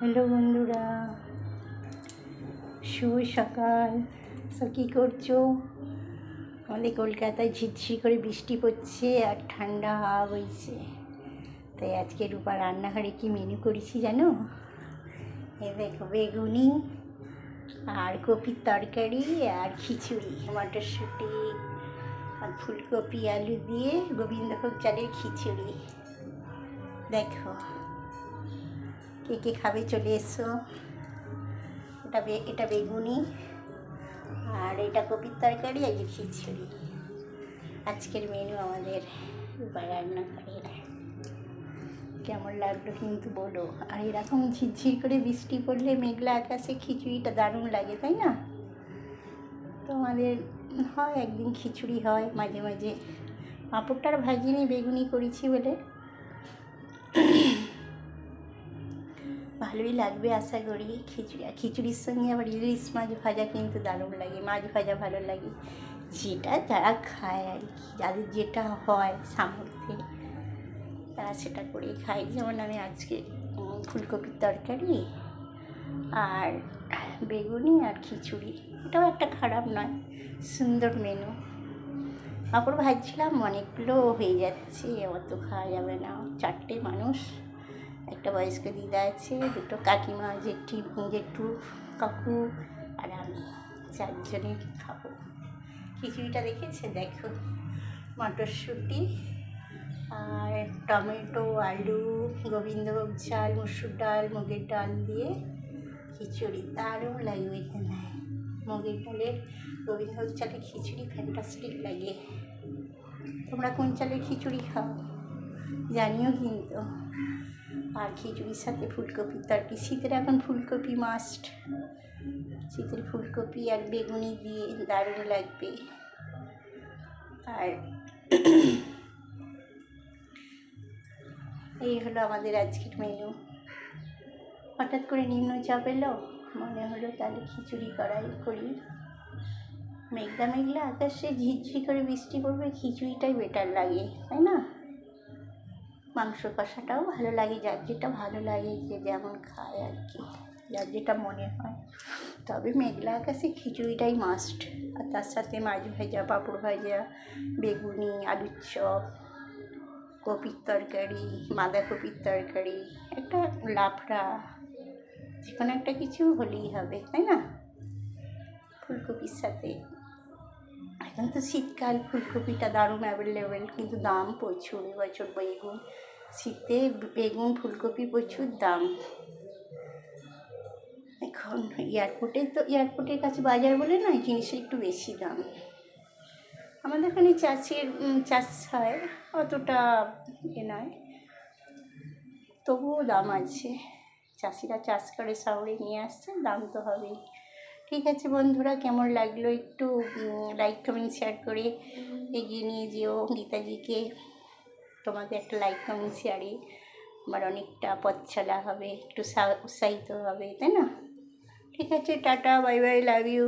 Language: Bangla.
হ্যালো বন্ধুরা, শুভ সকাল। কী করছো? আমাদের কলকাতায় ঝিরঝির করে বৃষ্টি পড়ছে আর ঠান্ডা হাওয়া বইছে। তাই আজকে রূপা রান্নাঘরে কি মেনু করেছি জানো? দেখো, বেগুনি আর কপির তরকারি আর খিচুড়ি, মটরশুঁটি আর ফুলকপি আলু দিয়ে গোবিন্দভোগ চালের খিচুড়ি। দেখো, কে কে খাবে চলে এসো। এটা বেগুনি আর এটা কপির তরকারি আর যে খিচুড়ি। আজকের মেনু আমাদের রান্নাঘরের। কেমন লাগলো কিন্তু বলো। আর এরকম ঝিরঝির করে বৃষ্টি পড়লে মেঘলা আকাশে খিচুড়িটা দারুণ লাগে, তাই না? তো আমাদের হয় একদিন খিচুড়ি হয়, মাঝে মাঝে পাঁপড়টার ভাজিনি, বেগুনি করেছি বলে ভালোই লাগবে আশা করি। খিচুড়ির সঙ্গে আবার ইলিশ মাছ ভাজা কিন্তু দারুণ লাগে, মাছ ভাজা ভালো লাগে। যেটা যারা খায় আর কি, যাদের যেটা হয় সামর্থ্যে তারা সেটা করেই খায়। যেমন আমি আজকে ফুলকপির তরকারি আর বেগুনি আর খিচুড়ি, এটাও একটা খারাপ নয়, সুন্দর মেনু। পাঁপড় ভাজছিলাম, অনেকগুলো হয়ে যাচ্ছে, অত খাওয়া যাবে না। 4টে মানুষ, একটা বয়স্ক দিদা আছে, দুটো কাকিমা, জেঠু কাকু আর আমি, 4 জনে খাবো। খিচুড়িটা দেখেছে? দেখো, মটরশুঁটি আর টমেটো, আলু, গোবিন্দভোগ চাল, মসুর ডাল, মুগের ডাল দিয়ে খিচুড়ি দারুণ লাগবে এখানে। মুগের ডালের গোবিন্দভোগ চালের খিচুড়ি ফ্যান্টাস্টিক লাগে। তোমরা কোন চালের খিচুড়ি খাও জানিও কিন্তু। আর খিচুড়ির সাথে ফুলকপির তরকারি, শীতের এখন ফুলকপি মাস্ট। শীতের ফুলকপি আর বেগুনি দিয়ে দারুণ লাগবে। আর এই হলো আমাদের আজকের মেনু। হঠাৎ করে নিম্নচাপ এলো, মনে হলো তাহলে খিচুড়ি করি। মেঘলা মেঘলা আকাশে ঝিরঝির করে বৃষ্টি পড়বে, খিচুড়িটাই বেটার লাগে, তাই না? মাংস কষাটাও ভালো লাগে, যার যেটা ভালো লাগে, যে যেমন খায় আর কি, যার যেটা মনে হয়। তবে মেঘলা আকাশে খিচুড়িটাই মাস্ট। আর তার সাথে মাছ ভাজা, পাঁপড় ভাজা, বেগুনি, আলুর চপ, কপির তরকারি, বাঁধাকপির তরকারি, একটা লাফড়া, যে কোনো একটা কিছু হলেই হবে, তাই না? ফুলকপির সাথে এখন তো শীতকাল, ফুলকপিটা দারুণ অ্যাভেলেবেল, কিন্তু দাম প্রচুর এবছর। শীতে বেগুন ফুলকপি প্রচুর দাম। এখন এয়ারপোর্টের কাছে বাজার বলে নয়, জিনিসের একটু বেশি দাম। আমাদের এখানে চাষ হয়, অতটা নয়, তবুও দাম আছে। চাষিরা চাষ করে শহরে নিয়ে আসছে, দাম তো হবেই। ঠিক আছে বন্ধুরা, কেমন লাগলো একটু লাইক কমেন্ট শেয়ার করে এগিয়ে নিয়ে যেও গীতাজিকে। তোমাদের একটা লাইক কমেন্ট শেয়ারে আমার অনেকটা পথ চলা হবে, একটু উৎসাহিত হবে, তাই না? ঠিক আছে, tata, bye bye, love you.